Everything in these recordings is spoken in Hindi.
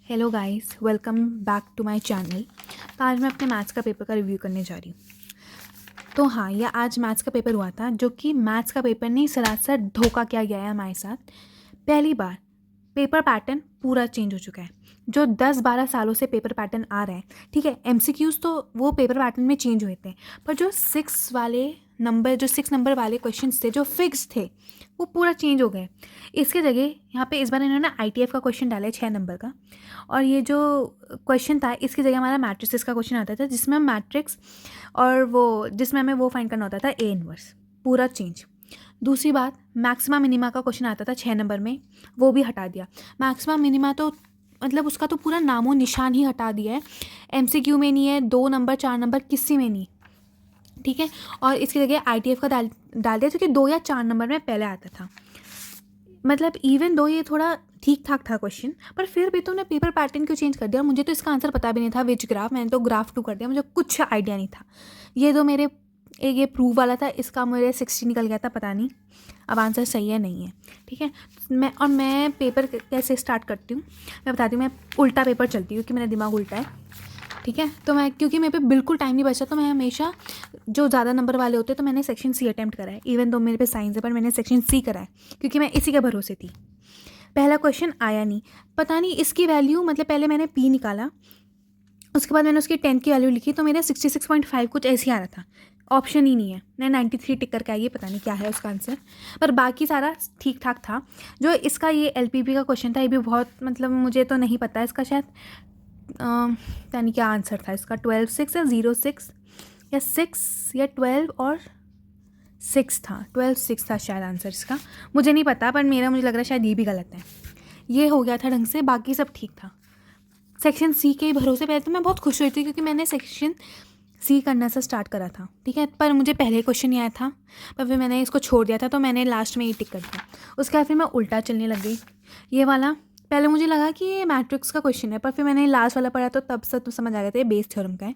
Hello guys, welcome back to my channel. तो आज मैं अपने मैथ्स का पेपर का रिव्यू करने जा रही हूँ। तो हाँ, यह आज मैथ्स का पेपर हुआ था, जो कि मैथ्स का पेपर नहीं, सरासर धोखा किया गया है हमारे साथ। पहली बार पेपर पैटर्न पूरा चेंज हो चुका है। जो 10-12 सालों से पेपर पैटर्न आ रहा है, ठीक है, एमसीक्यूज़ तो वो पेपर पैटर्न में चेंज हुए थे, पर जो 6 नंबर वाले क्वेश्चंस थे जो फिक्स थे, वो पूरा चेंज हो गए। इसके जगह यहाँ पे इस बार इन्होंने आईटीएफ का क्वेश्चन डाला है 6 नंबर का, और ये जो क्वेश्चन था इसकी जगह हमारा मैट्रिसेस का क्वेश्चन आता था, जिसमें हम मैट्रिक्स और जिसमें हमें वो फाइंड करना होता था ए इनवर्स। पूरा चेंज। दूसरी बात, मैक्सिमा मिनिमा का क्वेश्चन आता था 6 नंबर में, वो भी हटा दिया। मैक्सिमा मिनिमा तो मतलब उसका तो पूरा नामो निशान ही हटा दिया है। एमसीक्यू में नहीं है, 2 नंबर 4 नंबर किसी में नहीं, ठीक है। और इसकी जगह आईटीएफ का डाल दिया, जो कि 2 या 4 नंबर में पहले आता था। मतलब इवन दो ये थोड़ा ठीक ठाक था क्वेश्चन, पर फिर भी तुमने पेपर पैटर्न क्यों चेंज कर दिया? मुझे तो इसका आंसर पता भी नहीं था, विच ग्राफ, मैंने तो ग्राफ 2 कर दिया, मुझे कुछ आइडिया नहीं था। ये जो मेरे एक ये प्रूव वाला था, इसका मेरे 60 निकल गया था, पता नहीं अब आंसर सही है नहीं है, ठीक है। मैं पेपर कैसे स्टार्ट करती हूँ मैं बताती हूँ। मैं उल्टा पेपर चलती हूँ क्योंकि मेरा दिमाग उल्टा है, ठीक है। तो मैं, क्योंकि मेरे पे बिल्कुल टाइम नहीं बचा, तो मैं हमेशा जो ज़्यादा नंबर वाले होते हैं, तो मैंने सेक्शन सी अटैम्प्ट करा है। इवन तो मेरे पे साइंस है, पर मैंने सेक्शन सी करा है क्योंकि मैं इसी के भरोसे थी। पहला क्वेश्चन आया नहीं, पता नहीं इसकी वैल्यू, मतलब पहले मैंने पी निकाला, उसके बाद मैंने उसकी 10 की वैल्यू लिखी, तो मेरा 66.5 कुछ ऐसे ही आ रहा था। ऑप्शन ही नहीं है, मैं 93 टिक करके आई है, पता नहीं क्या है उसका आंसर, पर बाकी सारा ठीक ठाक था। जो इसका ये एलपीपी का क्वेश्चन था, ये भी बहुत, मतलब मुझे तो नहीं पता इसका, शायद पता नहीं क्या आंसर था इसका, 12-6 या 0-6 या 6 या 12 और 6 था, 12-6 था शायद आंसर इसका, मुझे नहीं पता, पर मुझे लग रहा है शायद ये भी गलत है। ये हो गया था ढंग से, बाकी सब ठीक था। सेक्शन सी के भरोसे पहले तो मैं बहुत खुश हुई थी क्योंकि मैंने सेक्शन सी करना से स्टार्ट करा था, ठीक है, पर मुझे पहले क्वेश्चन नहीं आया था, पर फिर मैंने इसको छोड़ दिया था, तो मैंने लास्ट में ये टिक कर दिया। उसके बाद फिर मैं उल्टा चलने लग गई। ये वाला पहले मुझे लगा कि ये मैट्रिक्स का क्वेश्चन है, पर फिर मैंने लास्ट वाला पढ़ा तो तब से तो समझ आ गया था ये बेस थ्योरम का है।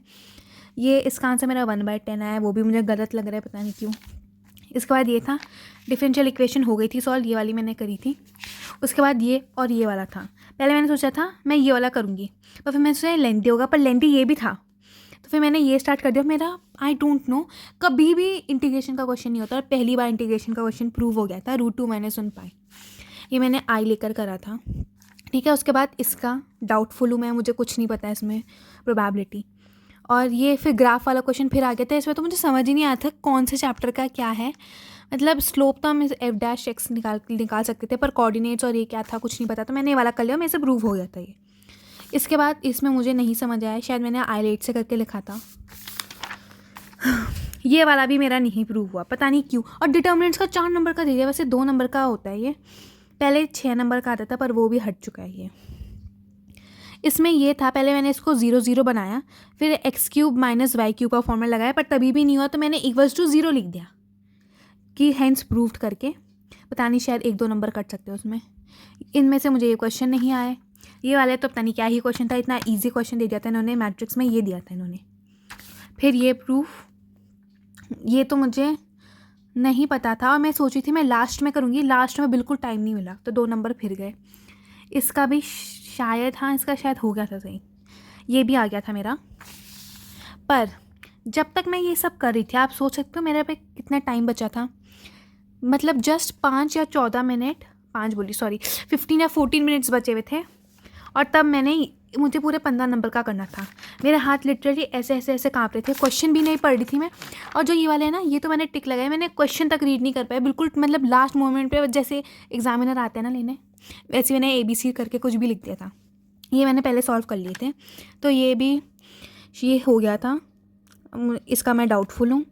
ये इसका आंसर मेरा 1/10 आया है, वो भी मुझे गलत लग रहा है, पता नहीं क्यों। इसके बाद ये था डिफरेंशियल इक्वेशन, हो गई थी सॉल्व, ये वाली मैंने करी थी। उसके बाद ये और ये वाला था। पहले मैंने सोचा था मैं ये वाला करूँगी, पर फिर मैंने सोचा लेंथी होगा, पर लेंथी ये भी था, तो फिर मैंने ये स्टार्ट कर दिया। मेरा आई डोंट नो, कभी भी इंटीग्रेशन का क्वेश्चन नहीं होता, और पहली बार इंटीग्रेशन का क्वेश्चन प्रूव हो गया था, √2 - 1 पाई। ये मैंने आई लेकर करा था, ठीक है। उसके बाद इसका डाउटफुल हूँ मैं, मुझे कुछ नहीं पता इसमें प्रोबेबिलिटी। और ये फिर ग्राफ वाला क्वेश्चन फिर आ गया था, इसमें तो मुझे समझ ही नहीं आया था कौन से चैप्टर का क्या है। मतलब स्लोप तो हम f' निकाल सकते थे, पर कोऑर्डिनेट्स और ये क्या था कुछ नहीं पता, तो मैंने ये वाला कर लिया, मेरे से प्रूव हो गया था ये। इसके बाद इसमें मुझे नहीं समझ आया, शायद मैंने I8 से करके लिखा था। ये वाला भी मेरा नहीं प्रूव हुआ, पता नहीं क्यों। और डिटर्मिनेंट्स का 4 नंबर का दे दिया, वैसे 2 नंबर का होता है ये, पहले 6 नंबर का आता था, पर वो भी हट चुका है ये। इसमें ये था, पहले मैंने इसको 0 बनाया, फिर x³ - y³ का फॉर्मूला लगाया, पर तभी भी नहीं हुआ, तो मैंने =0 लिख दिया कि हैंस प्रूव्ड करके। पता नहीं, शायद 1-2 नंबर कट सकते हैं उसमें। इनमें से मुझे ये क्वेश्चन नहीं आए। ये वाले तो पता नहीं क्या ही क्वेश्चन था, इतना ईजी क्वेश्चन दे दिया था इन्होंने, मैट्रिक्स में ये दिया था इन्होंने। फिर ये प्रूफ, ये तो मुझे नहीं पता था, और मैं सोची थी मैं लास्ट में करूँगी, लास्ट में बिल्कुल टाइम नहीं मिला, तो 2 नंबर फिर गए। इसका भी शायद, हाँ इसका शायद हो गया था सही, ये भी आ गया था मेरा। पर जब तक मैं ये सब कर रही थी, आप सोच सकते हो मेरे पे कितना टाइम बचा था, मतलब जस्ट 5 या 14 मिनट, 15 या 14 मिनट्स बचे हुए थे, और तब मुझे पूरे 15 नंबर का करना था। मेरे हाथ लिटरली ऐसे ऐसे ऐसे काँप रहे थे, क्वेश्चन भी नहीं पढ़ रही थी मैं। और जो ये वाले हैं ना, ये तो मैंने टिक लगाया, मैंने क्वेश्चन तक रीड नहीं कर पाया बिल्कुल, मतलब लास्ट मोमेंट पे जैसे एग्जामिनर आते हैं ना लेने, वैसे मैंने ABC करके कुछ भी लिख दिया था। ये मैंने पहले सॉल्व कर लिए थे, तो ये हो गया था। इसका मैं डाउटफुल हूँ।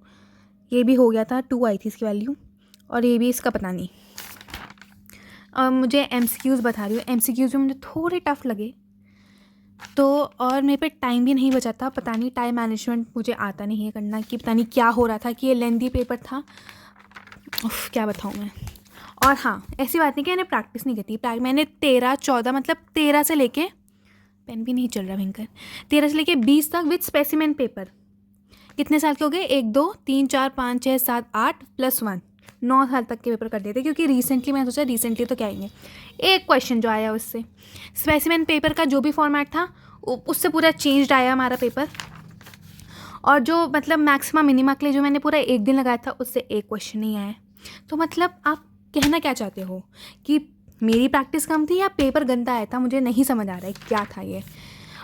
ये भी हो गया था, 2 आई थी इसकी वैल्यू, और ये भी इसका पता नहीं। और मुझे MCQs बता रही हूँ, MCQs में मुझे थोड़े टफ लगे, तो और मेरे पे टाइम भी नहीं बचा था, पता नहीं टाइम मैनेजमेंट मुझे आता नहीं है करना, कि पता नहीं क्या हो रहा था, कि ये लेंथी पेपर था, क्या बताऊँ मैं। और हाँ, ऐसी बात नहीं कि मैंने प्रैक्टिस नहीं की थी, मैंने 13-14, मतलब 13 से लेके, पेन भी नहीं चल रहा भयंकर, 13 से लेके 20 तक विथ स्पेसिमेन पेपर। कितने साल के हो गए? 1 2 3 4 5 6 7 8 +1, 9 साल तक के पेपर कर दिए थे, क्योंकि रिसेंटली मैंने सोचा रिसेंटली तो क्या आएंगे। एक क्वेश्चन जो आया उससे, स्पेसिमेन पेपर का जो भी फॉर्मेट था उससे पूरा चेंज्ड आया हमारा पेपर। और जो मतलब मैक्सिमा मिनिमा के लिए जो मैंने पूरा एक दिन लगाया था उससे एक क्वेश्चन नहीं आया। तो मतलब आप कहना क्या चाहते हो कि मेरी प्रैक्टिस कम थी या पेपर गंदा आया था? मुझे नहीं समझ आ रहा है क्या था ये।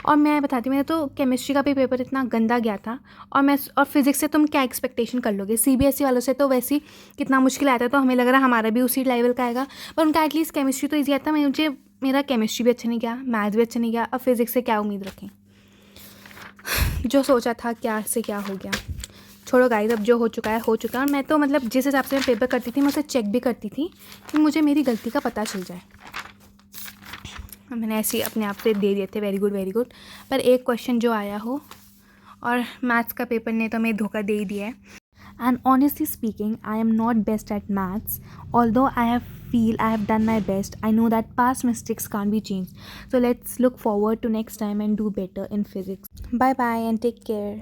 और मैं बताती हूँ, मेरा तो केमिस्ट्री का भी पेपर इतना गंदा गया था। और फिज़िक्स से तुम क्या एक्सपेक्टेशन कर लोगे? सीबीएसई वालों से तो वैसे ही कितना मुश्किल आया था, तो हमें लग रहा हमारा भी उसी लेवल का आएगा। पर उनका एटलीस्ट केमिस्ट्री तो ईजी आता था। मेरा केमिस्ट्री भी अच्छा नहीं गया, मैथ्स भी अच्छा नहीं गया। अब फिज़िक्स से क्या उम्मीद रखें? जो सोचा था क्या से क्या हो गया। छोड़ो गाइस, अब जो हो चुका है हो चुका है। और मैं तो मतलब जिस हिसाब से मैं पेपर करती थी मैं उसे चेक भी करती थी कि मुझे मेरी गलती का पता चल जाए। मैंने ऐसे ही अपने आप से दे दिए थे वेरी गुड वेरी गुड। पर एक क्वेश्चन जो आया हो, और मैथ्स का पेपर ने तो हमें धोखा दे ही दिया है। And honestly speaking, I am not best at maths, although I have done my best. I know that past mistakes can't be changed. So let's look forward to next time and do better in physics. Bye bye and take care.